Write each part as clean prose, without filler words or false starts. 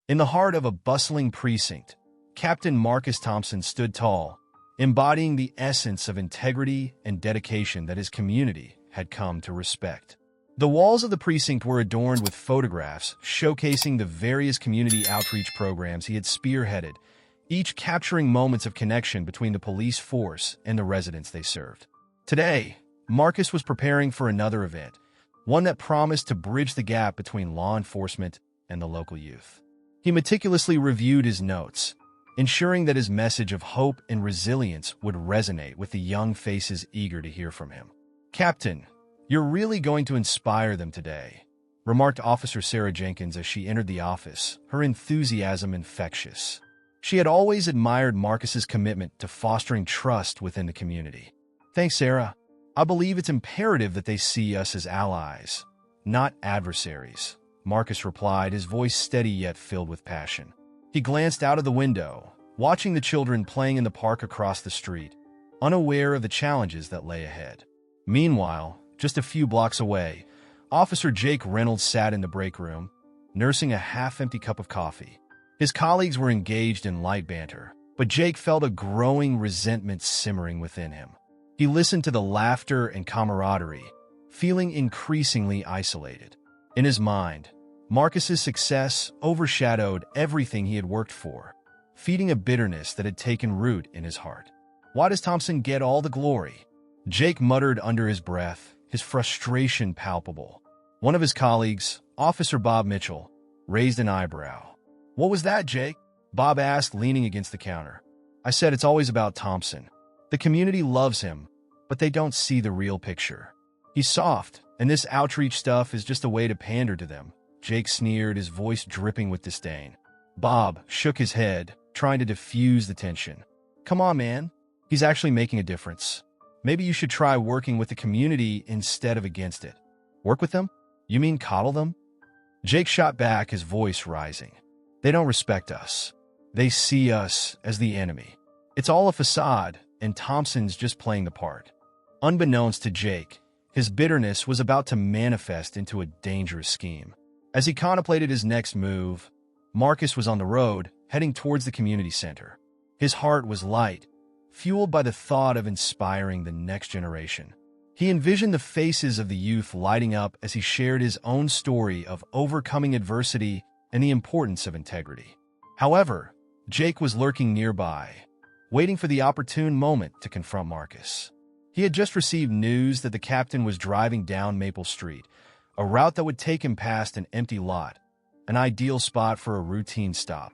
In the heart of a bustling precinct, Captain Marcus Thompson stood tall, embodying the essence of integrity and dedication that his community had come to respect. The walls of the precinct were adorned with photographs showcasing the various community outreach programs he had spearheaded, each capturing moments of connection between the police force and the residents they served. Today, Marcus was preparing for another event, one that promised to bridge the gap between law enforcement and the local youth. He meticulously reviewed his notes, ensuring that his message of hope and resilience would resonate with the young faces eager to hear from him. "Captain, you're really going to inspire them today," remarked Officer Sarah Jenkins as she entered the office, her enthusiasm infectious. She had always admired Marcus's commitment to fostering trust within the community. "Thanks, Sarah. I believe it's imperative that they see us as allies, not adversaries," Marcus replied, his voice steady yet filled with passion. He glanced out of the window, watching the children playing in the park across the street, unaware of the challenges that lay ahead. Meanwhile, just a few blocks away, Officer Jake Reynolds sat in the break room, nursing a half-empty cup of coffee. His colleagues were engaged in light banter, but Jake felt a growing resentment simmering within him. He listened to the laughter and camaraderie, feeling increasingly isolated. In his mind, Marcus's success overshadowed everything he had worked for, feeding a bitterness that had taken root in his heart. "Why does Thompson get all the glory?" Jake muttered under his breath, his frustration palpable. One of his colleagues, Officer Bob Mitchell, raised an eyebrow. "What was that, Jake?" Bob asked, leaning against the counter. "I said it's always about Thompson. The community loves him, but they don't see the real picture. He's soft, and this outreach stuff is just a way to pander to them," Jake sneered, his voice dripping with disdain. Bob shook his head, trying to diffuse the tension. "Come on, man. He's actually making a difference. Maybe you should try working with the community instead of against it." "Work with them? You mean coddle them?" Jake shot back, his voice rising. "They don't respect us. They see us as the enemy. It's all a facade, and Thompson's just playing the part." Unbeknownst to Jake, his bitterness was about to manifest into a dangerous scheme. As he contemplated his next move, Marcus was on the road, heading towards the community center. His heart was light, fueled by the thought of inspiring the next generation. He envisioned the faces of the youth lighting up as he shared his own story of overcoming adversity and the importance of integrity. However, Jake was lurking nearby, waiting for the opportune moment to confront Marcus. He had just received news that the captain was driving down Maple Street, a route that would take him past an empty lot, an ideal spot for a routine stop.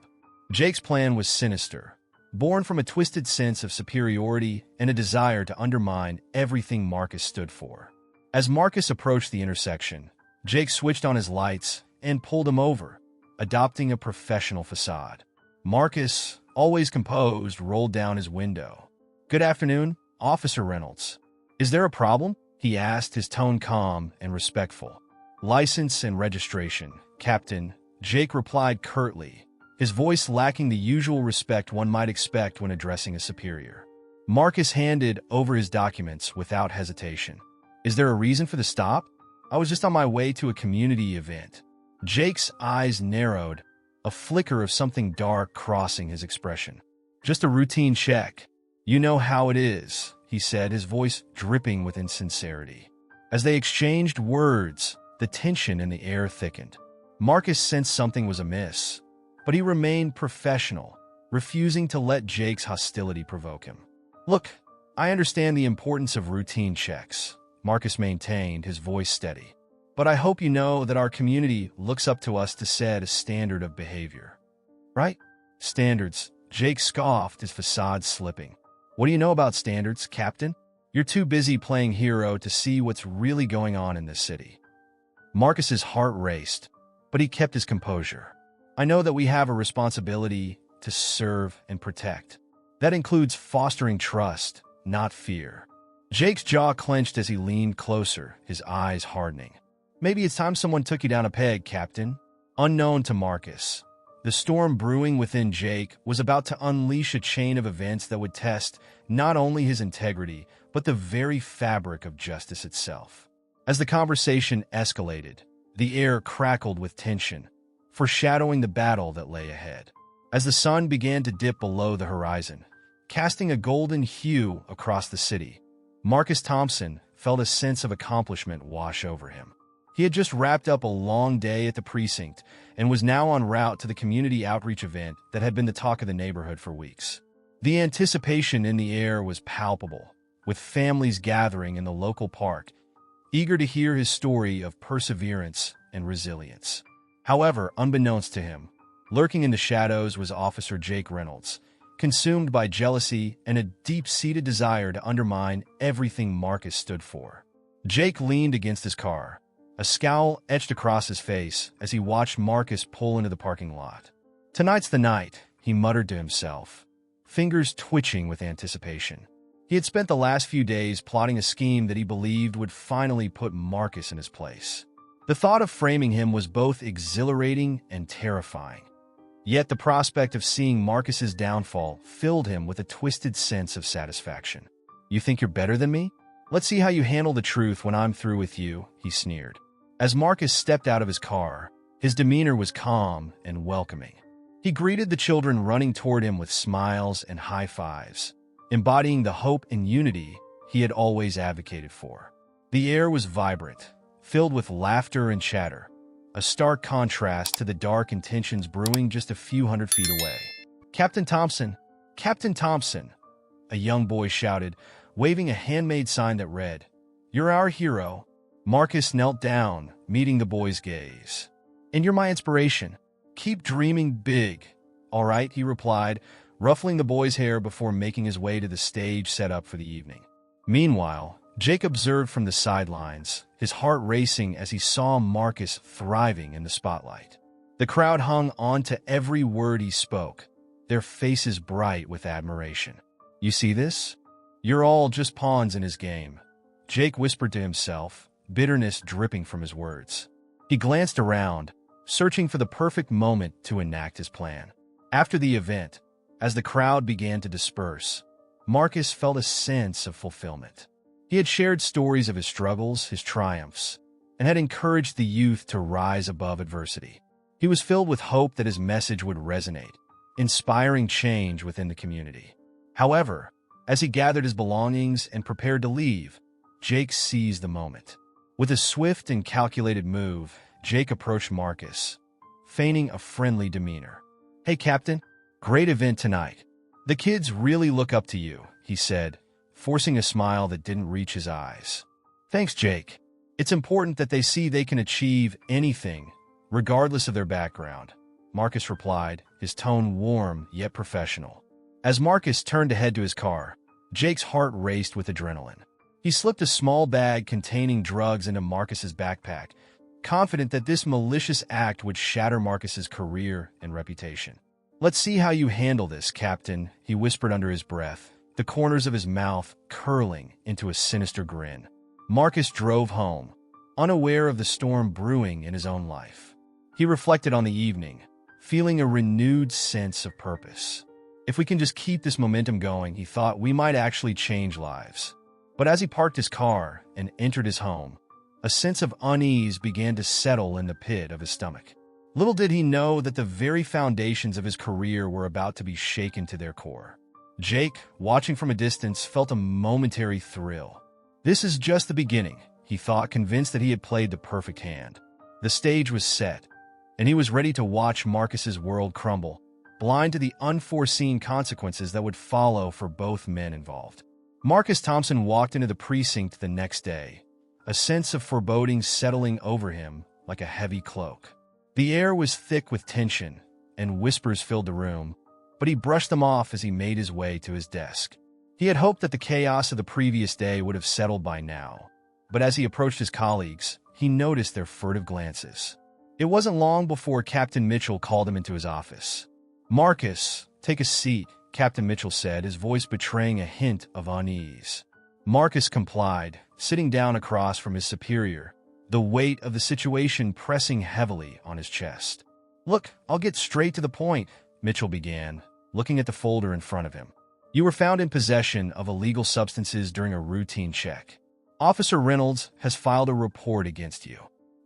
Jake's plan was sinister, born from a twisted sense of superiority and a desire to undermine everything Marcus stood for. As Marcus approached the intersection, Jake switched on his lights and pulled him over, adopting a professional facade. Marcus, always composed, rolled down his window. "Good afternoon, Officer Reynolds. Is there a problem?" he asked, his tone calm and respectful. "License and registration, Captain," Jake replied curtly, his voice lacking the usual respect one might expect when addressing a superior. Marcus handed over his documents without hesitation. "Is there a reason for the stop?" "I was just on my way to a community event." Jake's eyes narrowed, a flicker of something dark crossing his expression. "Just a routine check. You know how it is," he said, his voice dripping with insincerity. As they exchanged words, the tension in the air thickened. Marcus sensed something was amiss, but he remained professional, refusing to let Jake's hostility provoke him. "Look, I understand the importance of routine checks," Marcus maintained, his voice steady. "But I hope you know that our community looks up to us to set a standard of behavior." "Right? Standards," Jake scoffed, his facade slipping. "What do you know about standards, Captain? You're too busy playing hero to see what's really going on in this city." Marcus's heart raced, but he kept his composure. "I know that we have a responsibility to serve and protect. That includes fostering trust, not fear." Jake's jaw clenched as he leaned closer, his eyes hardening. "Maybe it's time someone took you down a peg, Captain." Unknown to Marcus, the storm brewing within Jake was about to unleash a chain of events that would test not only his integrity, but the very fabric of justice itself. As the conversation escalated, the air crackled with tension, foreshadowing the battle that lay ahead. As the sun began to dip below the horizon, casting a golden hue across the city, Marcus Thompson felt a sense of accomplishment wash over him. He had just wrapped up a long day at the precinct and was now en route to the community outreach event that had been the talk of the neighborhood for weeks. The anticipation in the air was palpable, with families gathering in the local park, eager to hear his story of perseverance and resilience. However, unbeknownst to him, lurking in the shadows was Officer Jake Reynolds, consumed by jealousy and a deep-seated desire to undermine everything Marcus stood for. Jake leaned against his car, a scowl etched across his face as he watched Marcus pull into the parking lot. "Tonight's the night," he muttered to himself, fingers twitching with anticipation. He had spent the last few days plotting a scheme that he believed would finally put Marcus in his place. The thought of framing him was both exhilarating and terrifying. Yet the prospect of seeing Marcus's downfall filled him with a twisted sense of satisfaction. "You think you're better than me? Let's see how you handle the truth when I'm through with you," he sneered. As Marcus stepped out of his car, his demeanor was calm and welcoming. He greeted the children running toward him with smiles and high fives, embodying the hope and unity he had always advocated for. The air was vibrant, filled with laughter and chatter, a stark contrast to the dark intentions brewing just a few hundred feet away. "Captain Thompson! Captain Thompson!" a young boy shouted, waving a handmade sign that read, "You're our hero." Marcus knelt down, meeting the boy's gaze. "And you're my inspiration. Keep dreaming big." "All right," he replied, ruffling the boy's hair before making his way to the stage set up for the evening. Meanwhile, Jake observed from the sidelines, his heart racing as he saw Marcus thriving in the spotlight. The crowd hung on to every word he spoke, their faces bright with admiration. "You see this? You're all just pawns in his game," Jake whispered to himself, bitterness dripping from his words. He glanced around, searching for the perfect moment to enact his plan. After the event, as the crowd began to disperse, Marcus felt a sense of fulfillment. He had shared stories of his struggles, his triumphs, and had encouraged the youth to rise above adversity. He was filled with hope that his message would resonate, inspiring change within the community. However, as he gathered his belongings and prepared to leave, Jake seized the moment. With a swift and calculated move, Jake approached Marcus, feigning a friendly demeanor. "Hey, Captain, great event tonight. The kids really look up to you," he said, forcing a smile that didn't reach his eyes. "Thanks, Jake. It's important that they see they can achieve anything, regardless of their background," Marcus replied, his tone warm yet professional. As Marcus turned to head to his car, Jake's heart raced with adrenaline. He slipped a small bag containing drugs into Marcus's backpack, confident that this malicious act would shatter Marcus's career and reputation. "Let's see how you handle this, Captain," he whispered under his breath, the corners of his mouth curling into a sinister grin. Marcus drove home, unaware of the storm brewing in his own life. He reflected on the evening, feeling a renewed sense of purpose. If we can just keep this momentum going, he thought, we might actually change lives. But as he parked his car and entered his home, a sense of unease began to settle in the pit of his stomach. Little did he know that the very foundations of his career were about to be shaken to their core. Jake, watching from a distance, felt a momentary thrill. This is just the beginning, he thought, convinced that he had played the perfect hand. The stage was set, and he was ready to watch Marcus's world crumble, blind to the unforeseen consequences that would follow for both men involved. Marcus Thompson walked into the precinct the next day, a sense of foreboding settling over him like a heavy cloak. The air was thick with tension, and whispers filled the room, but he brushed them off as he made his way to his desk. He had hoped that the chaos of the previous day would have settled by now, but as he approached his colleagues, he noticed their furtive glances. It wasn't long before Captain Mitchell called him into his office. "Marcus, take a seat," Captain Mitchell said, his voice betraying a hint of unease. Marcus complied, sitting down across from his superior, the weight of the situation pressing heavily on his chest. "Look, I'll get straight to the point," Mitchell began, looking at the folder in front of him. "You were found in possession of illegal substances during a routine check. Officer Reynolds has filed a report against you."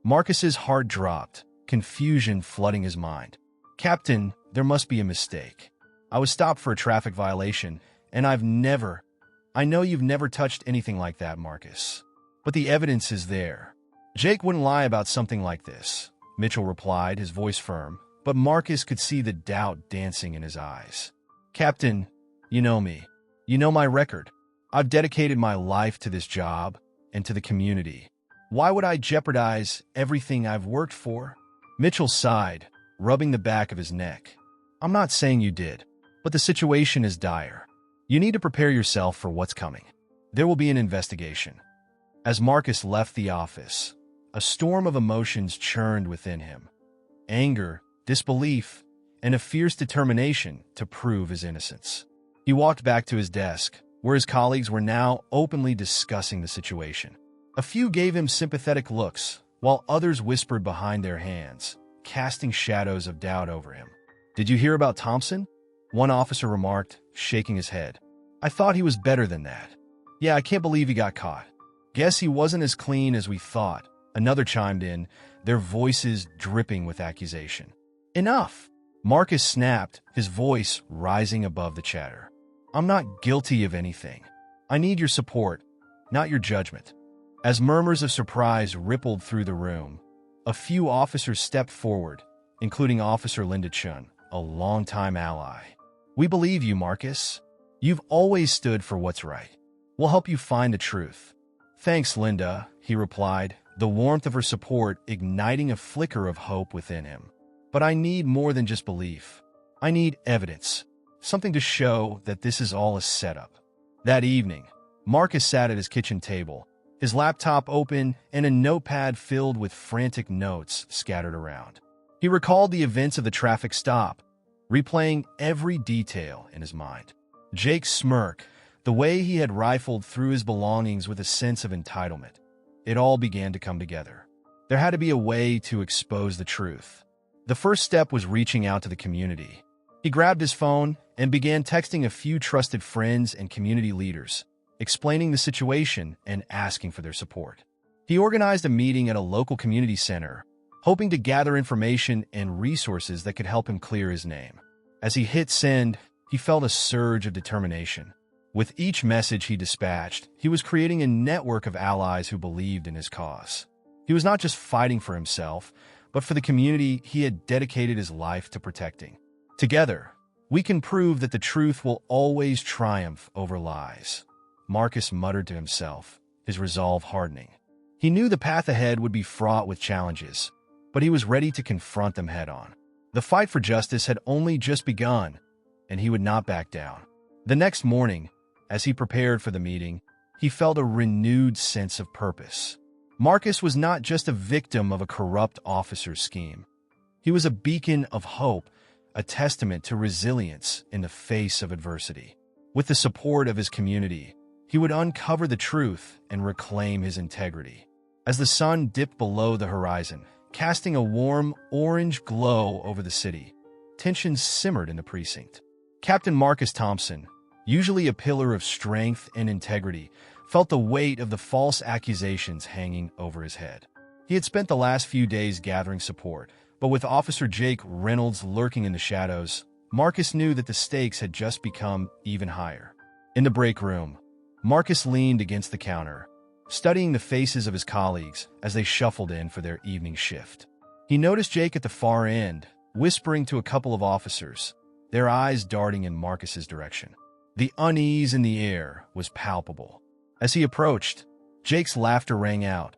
Marcus's heart dropped, confusion flooding his mind. "Captain, there must be a mistake. I was stopped for a traffic violation, and I know you've never touched anything like that, Marcus. But the evidence is there." "Jake wouldn't lie about something like this," Mitchell replied, his voice firm, but Marcus could see the doubt dancing in his eyes. "Captain, you know me. You know my record. I've dedicated my life to this job and to the community. Why would I jeopardize everything I've worked for?" Mitchell sighed, rubbing the back of his neck. "I'm not saying you did, but the situation is dire. You need to prepare yourself for what's coming. There will be an investigation." As Marcus left the office, a storm of emotions churned within him. Anger, disbelief, and a fierce determination to prove his innocence. He walked back to his desk, where his colleagues were now openly discussing the situation. A few gave him sympathetic looks, while others whispered behind their hands, casting shadows of doubt over him. "Did you hear about Thompson?" one officer remarked, shaking his head. "I thought he was better than that." "Yeah, I can't believe he got caught." "Guess he wasn't as clean as we thought," another chimed in, their voices dripping with accusation. "Enough!" Marcus snapped, his voice rising above the chatter. "I'm not guilty of anything. I need your support, not your judgment." As murmurs of surprise rippled through the room, a few officers stepped forward, including Officer Linda Chun, a longtime ally. "We believe you, Marcus. You've always stood for what's right. We'll help you find the truth." "Thanks, Linda," he replied, the warmth of her support igniting a flicker of hope within him. "But I need more than just belief. I need evidence, something to show that this is all a setup." That evening, Marcus sat at his kitchen table, his laptop open and a notepad filled with frantic notes scattered around. He recalled the events of the traffic stop, replaying every detail in his mind. Jake's smirk, the way he had rifled through his belongings with a sense of entitlement. It all began to come together. There had to be a way to expose the truth. The first step was reaching out to the community. He grabbed his phone and began texting a few trusted friends and community leaders, explaining the situation and asking for their support. He organized a meeting at a local community center, hoping to gather information and resources that could help him clear his name. As he hit send, he felt a surge of determination. With each message he dispatched, he was creating a network of allies who believed in his cause. He was not just fighting for himself, but for the community he had dedicated his life to protecting. "Together, we can prove that the truth will always triumph over lies," Marcus muttered to himself, his resolve hardening. He knew the path ahead would be fraught with challenges, but he was ready to confront them head-on. The fight for justice had only just begun, and he would not back down. The next morning, as he prepared for the meeting, he felt a renewed sense of purpose. Marcus was not just a victim of a corrupt officer's scheme. He was a beacon of hope, a testament to resilience in the face of adversity. With the support of his community, he would uncover the truth and reclaim his integrity. As the sun dipped below the horizon, casting a warm orange glow over the city, tensions simmered in the precinct. Captain Marcus Thompson, usually a pillar of strength and integrity, felt the weight of the false accusations hanging over his head. He had spent the last few days gathering support, but with Officer Jake Reynolds lurking in the shadows, Marcus knew that the stakes had just become even higher. In the break room, Marcus leaned against the counter, studying the faces of his colleagues as they shuffled in for their evening shift. He noticed Jake at the far end, whispering to a couple of officers, their eyes darting in Marcus's direction. The unease in the air was palpable. As he approached, Jake's laughter rang out,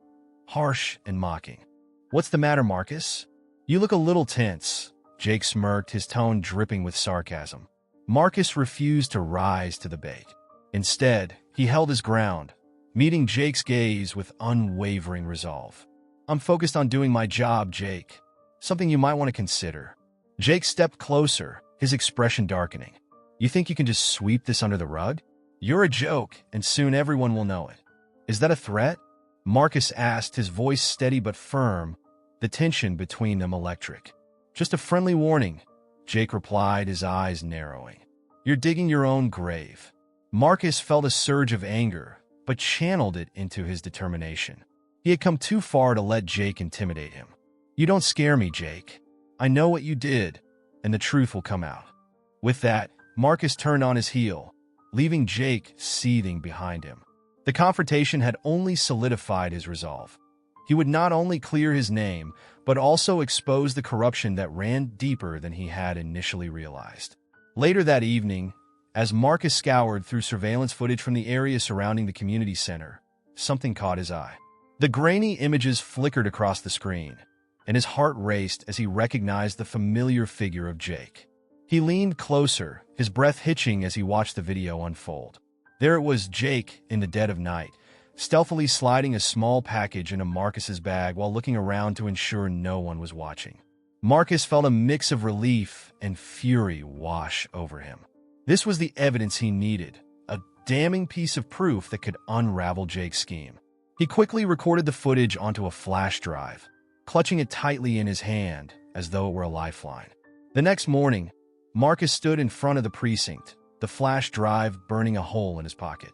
harsh and mocking. "What's the matter, Marcus? You look a little tense," Jake smirked, his tone dripping with sarcasm. Marcus refused to rise to the bait. Instead, he held his ground, meeting Jake's gaze with unwavering resolve. "I'm focused on doing my job, Jake. Something you might want to consider." Jake stepped closer, his expression darkening. "You think you can just sweep this under the rug? You're a joke, and soon everyone will know it." "Is that a threat?" Marcus asked, his voice steady but firm, the tension between them electric. "Just a friendly warning," Jake replied, his eyes narrowing. "You're digging your own grave." Marcus felt a surge of anger, but channeled it into his determination. He had come too far to let Jake intimidate him. You don't scare me, Jake. I know what you did, and the truth will come out. With that, Marcus turned on his heel, leaving Jake seething behind him. The confrontation had only solidified his resolve. He would not only clear his name, but also expose the corruption that ran deeper than he had initially realized. Later that evening, as Marcus scoured through surveillance footage from the area surrounding the community center, something caught his eye. The grainy images flickered across the screen, and his heart raced as he recognized the familiar figure of Jake. He leaned closer, his breath hitching as he watched the video unfold. There it was, Jake, in the dead of night, stealthily sliding a small package into Marcus's bag while looking around to ensure no one was watching. Marcus felt a mix of relief and fury wash over him. This was the evidence he needed, a damning piece of proof that could unravel Jake's scheme. He quickly recorded the footage onto a flash drive, clutching it tightly in his hand as though it were a lifeline. The next morning, Marcus stood in front of the precinct, the flash drive burning a hole in his pocket.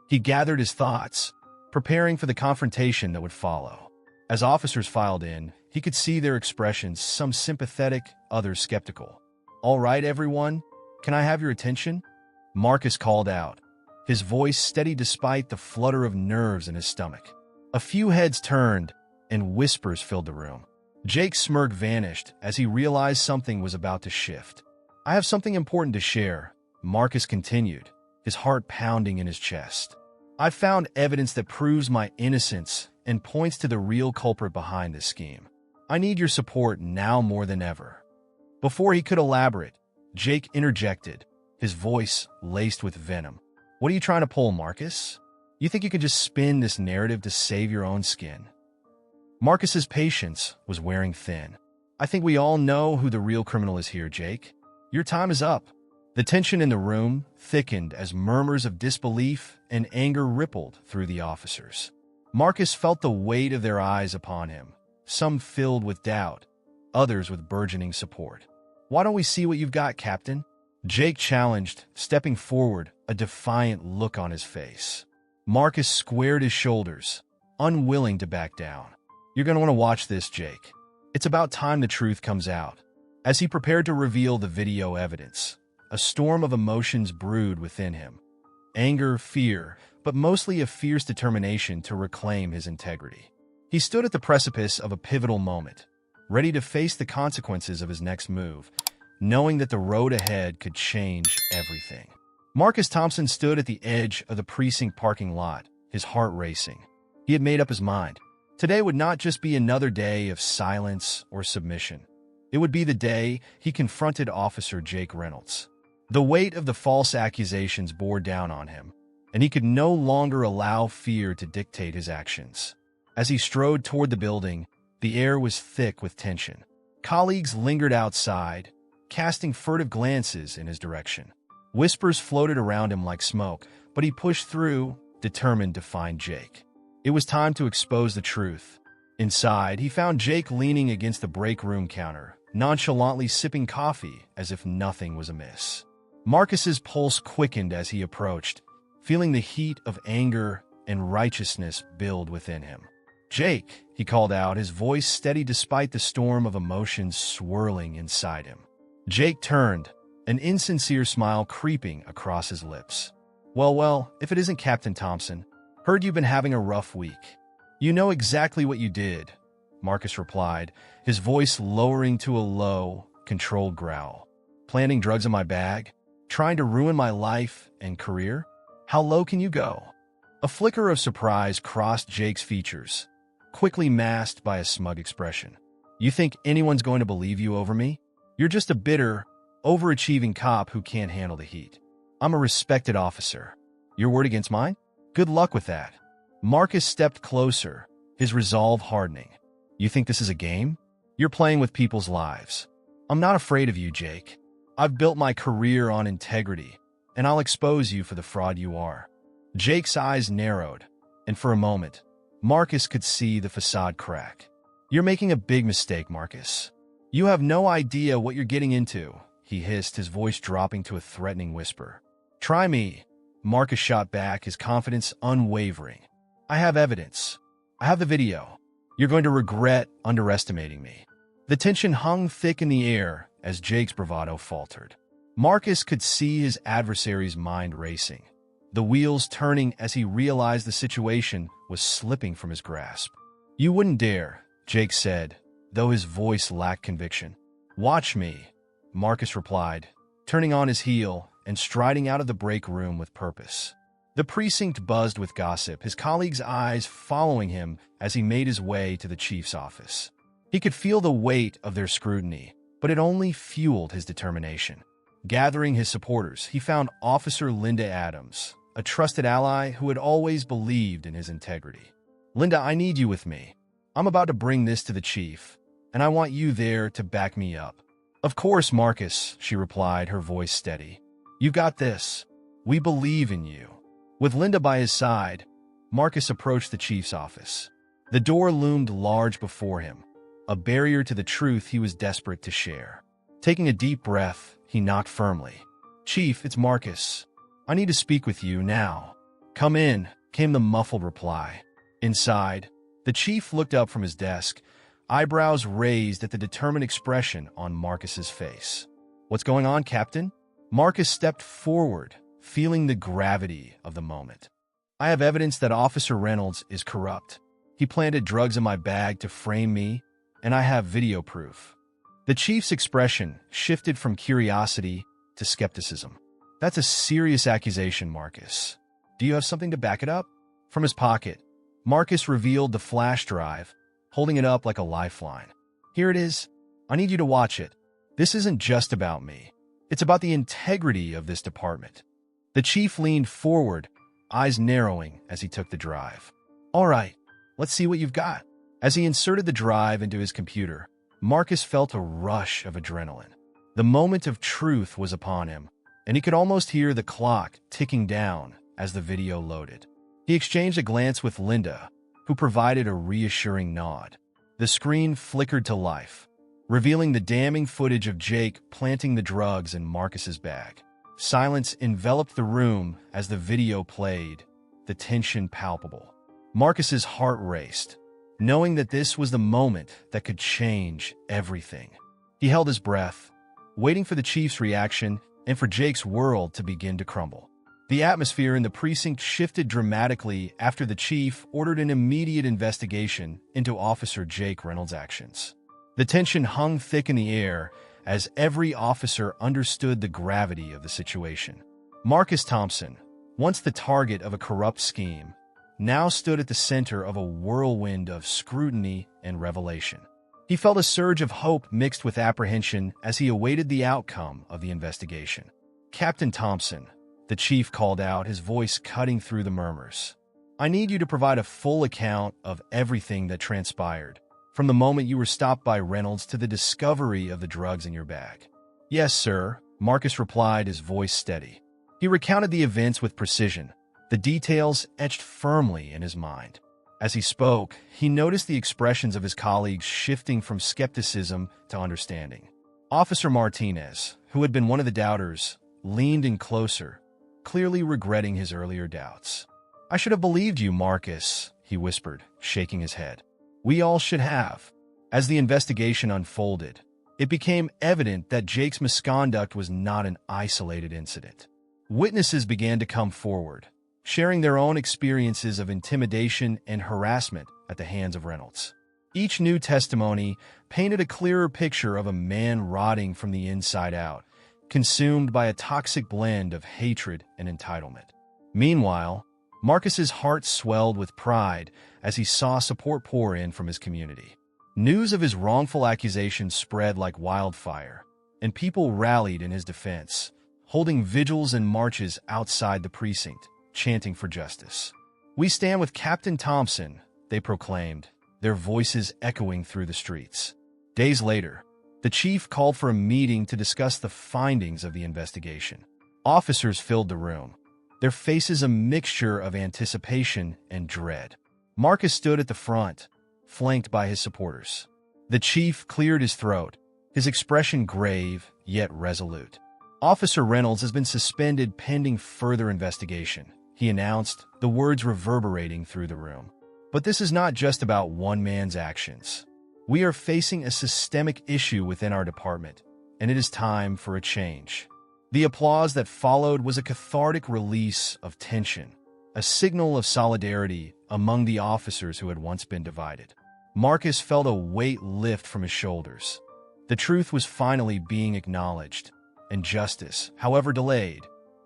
He gathered his thoughts, preparing for the confrontation that would follow. As officers filed in, he could see their expressions, some sympathetic, others skeptical. "All right, everyone, can I have your attention?" Marcus called out, his voice steady despite the flutter of nerves in his stomach. A few heads turned, and whispers filled the room. Jake's smirk vanished as he realized something was about to shift. "I have something important to share," Marcus continued, his heart pounding in his chest. "I've found evidence that proves my innocence and points to the real culprit behind this scheme. I need your support now more than ever." Before he could elaborate, Jake interjected, his voice laced with venom. "What are you trying to pull, Marcus? You think you can just spin this narrative to save your own skin?" Marcus's patience was wearing thin. "I think we all know who the real criminal is here, Jake. Your time is up." The tension in the room thickened as murmurs of disbelief and anger rippled through the officers. Marcus felt the weight of their eyes upon him, some filled with doubt, others with burgeoning support. "Why don't we see what you've got, Captain?" Jake challenged, stepping forward, a defiant look on his face. Marcus squared his shoulders, unwilling to back down. "You're going to want to watch this, Jake. It's about time the truth comes out." As he prepared to reveal the video evidence, a storm of emotions brewed within him. Anger, fear, but mostly a fierce determination to reclaim his integrity. He stood at the precipice of a pivotal moment, ready to face the consequences of his next move, knowing that the road ahead could change everything. Marcus Thompson stood at the edge of the precinct parking lot, his heart racing. He had made up his mind. Today would not just be another day of silence or submission. It would be the day he confronted Officer Jake Reynolds. The weight of the false accusations bore down on him, and he could no longer allow fear to dictate his actions. As he strode toward the building, the air was thick with tension. Colleagues lingered outside, casting furtive glances in his direction. Whispers floated around him like smoke, but he pushed through, determined to find Jake. It was time to expose the truth. Inside, he found Jake leaning against the break room counter, nonchalantly sipping coffee as if nothing was amiss. Marcus's pulse quickened as he approached, feeling the heat of anger and righteousness build within him. "Jake," he called out, his voice steady despite the storm of emotions swirling inside him. Jake turned, an insincere smile creeping across his lips. Well, if it isn't Captain Thompson. Heard you've been having a rough week." "You know exactly what you did," Marcus replied, his voice lowering to a low, controlled growl. "Planting drugs in my bag? Trying to ruin my life and career? How low can you go?" A flicker of surprise crossed Jake's features, quickly masked by a smug expression. "You think anyone's going to believe you over me? You're just a bitter, overachieving cop who can't handle the heat. I'm a respected officer. Your word against mine? Good luck with that." Marcus stepped closer, his resolve hardening. "You think this is a game? You're playing with people's lives. I'm not afraid of you, Jake. I've built my career on integrity, and I'll expose you for the fraud you are." Jake's eyes narrowed, and for a moment, Marcus could see the facade crack. "You're making a big mistake, Marcus. You have no idea what you're getting into," he hissed, his voice dropping to a threatening whisper. "Try me," Marcus shot back, his confidence unwavering. "I have evidence. I have the video. You're going to regret underestimating me." The tension hung thick in the air as Jake's bravado faltered. Marcus could see his adversary's mind racing, the wheels turning as he realized the situation was slipping from his grasp. "You wouldn't dare," Jake said, though his voice lacked conviction. "Watch me," Marcus replied, turning on his heel and striding out of the break room with purpose. The precinct buzzed with gossip, his colleagues' eyes following him as he made his way to the chief's office. He could feel the weight of their scrutiny, but it only fueled his determination. Gathering his supporters, he found Officer Linda Adams, a trusted ally who had always believed in his integrity. "Linda, I need you with me. I'm about to bring this to the chief, and I want you there to back me up." "Of course, Marcus," she replied, her voice steady. "You got this. We believe in you." With Linda by his side, Marcus approached the chief's office. The door loomed large before him, a barrier to the truth he was desperate to share. Taking a deep breath, he knocked firmly. "Chief, it's Marcus. I need to speak with you now." "Come in," came the muffled reply. Inside, the chief looked up from his desk, eyebrows raised at the determined expression on Marcus's face. "What's going on, Captain?" Marcus stepped forward, feeling the gravity of the moment. "I have evidence that Officer Reynolds is corrupt. He planted drugs in my bag to frame me, and I have video proof." The chief's expression shifted from curiosity to skepticism. "That's a serious accusation, Marcus. Do you have something to back it up?" From his pocket, Marcus revealed the flash drive, holding it up like a lifeline. "Here it is. I need you to watch it. This isn't just about me. It's about the integrity of this department." The chief leaned forward, eyes narrowing as he took the drive. "All right, let's see what you've got." As he inserted the drive into his computer, Marcus felt a rush of adrenaline. The moment of truth was upon him, and he could almost hear the clock ticking down as the video loaded. He exchanged a glance with Linda, who provided a reassuring nod. The screen flickered to life, revealing the damning footage of Jake planting the drugs in Marcus's bag. Silence enveloped the room as the video played, the tension palpable. Marcus's heart raced, knowing that this was the moment that could change everything. He held his breath, waiting for the chief's reaction and for Jake's world to begin to crumble. The atmosphere in the precinct shifted dramatically after the chief ordered an immediate investigation into Officer Jake Reynolds' actions. The tension hung thick in the air as every officer understood the gravity of the situation. Marcus Thompson, once the target of a corrupt scheme, now stood at the center of a whirlwind of scrutiny and revelation. He felt a surge of hope mixed with apprehension as he awaited the outcome of the investigation. "Captain Thompson," the chief called out, his voice cutting through the murmurs. "I need you to provide a full account of everything that transpired, from the moment you were stopped by Reynolds to the discovery of the drugs in your bag." "Yes, sir," Marcus replied, his voice steady. He recounted the events with precision, the details etched firmly in his mind. As he spoke, he noticed the expressions of his colleagues shifting from skepticism to understanding. Officer Martinez, who had been one of the doubters, leaned in closer, clearly regretting his earlier doubts. "I should have believed you, Marcus," he whispered, shaking his head. "We all should have." As the investigation unfolded, it became evident that Jake's misconduct was not an isolated incident. Witnesses began to come forward, sharing their own experiences of intimidation and harassment at the hands of Reynolds. Each new testimony painted a clearer picture of a man rotting from the inside out, consumed by a toxic blend of hatred and entitlement. Meanwhile, Marcus's heart swelled with pride as he saw support pour in from his community. News of his wrongful accusations spread like wildfire, and people rallied in his defense, holding vigils and marches outside the precinct, chanting for justice. "We stand with Captain Thompson," they proclaimed, their voices echoing through the streets. Days later, the chief called for a meeting to discuss the findings of the investigation. Officers filled the room, their faces a mixture of anticipation and dread. Marcus stood at the front, flanked by his supporters. The chief cleared his throat, his expression grave yet resolute. "Officer Reynolds has been suspended pending further investigation," he announced, the words reverberating through the room. "But this is not just about one man's actions. We are facing a systemic issue within our department, and it is time for a change." The applause that followed was a cathartic release of tension, a signal of solidarity among the officers who had once been divided. Marcus felt a weight lift from his shoulders. The truth was finally being acknowledged, and justice, however delayed,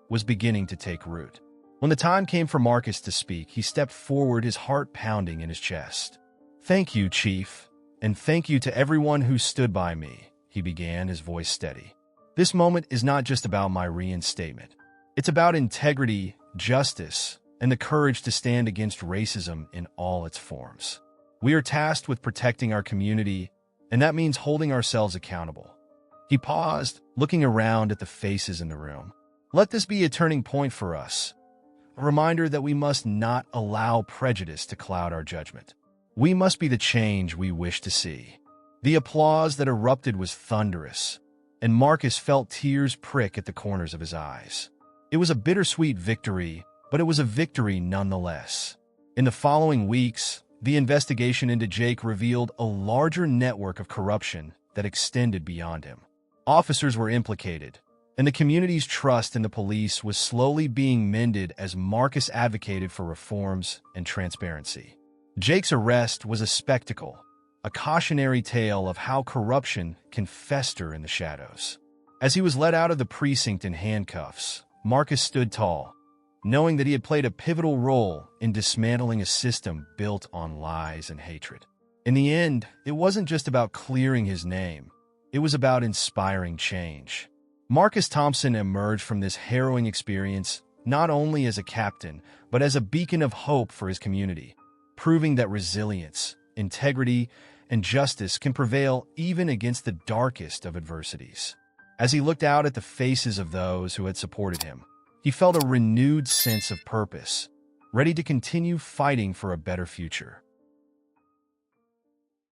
was beginning to take root. When the time came for Marcus to speak, he stepped forward, his heart pounding in his chest. "Thank you, Chief, and thank you to everyone who stood by me," he began, his voice steady. "This moment is not just about my reinstatement. It's about integrity, justice, and the courage to stand against racism in all its forms. We are tasked with protecting our community, and that means holding ourselves accountable." He paused, looking around at the faces in the room. "Let this be a turning point for us, a reminder that we must not allow prejudice to cloud our judgment. We must be the change we wish to see." The applause that erupted was thunderous, and Marcus felt tears prick at the corners of his eyes. It was a bittersweet victory, but it was a victory nonetheless. In the following weeks, the investigation into Jake revealed a larger network of corruption that extended beyond him. Officers were implicated, and the community's trust in the police was slowly being mended as Marcus advocated for reforms and transparency. Jake's arrest was a spectacle, a cautionary tale of how corruption can fester in the shadows. As he was led out of the precinct in handcuffs, Marcus stood tall, knowing that he had played a pivotal role in dismantling a system built on lies and hatred. In the end, it wasn't just about clearing his name. It was about inspiring change. Marcus Thompson emerged from this harrowing experience not only as a captain, but as a beacon of hope for his community, proving that resilience, integrity, and justice can prevail even against the darkest of adversities. As he looked out at the faces of those who had supported him, he felt a renewed sense of purpose, ready to continue fighting for a better future.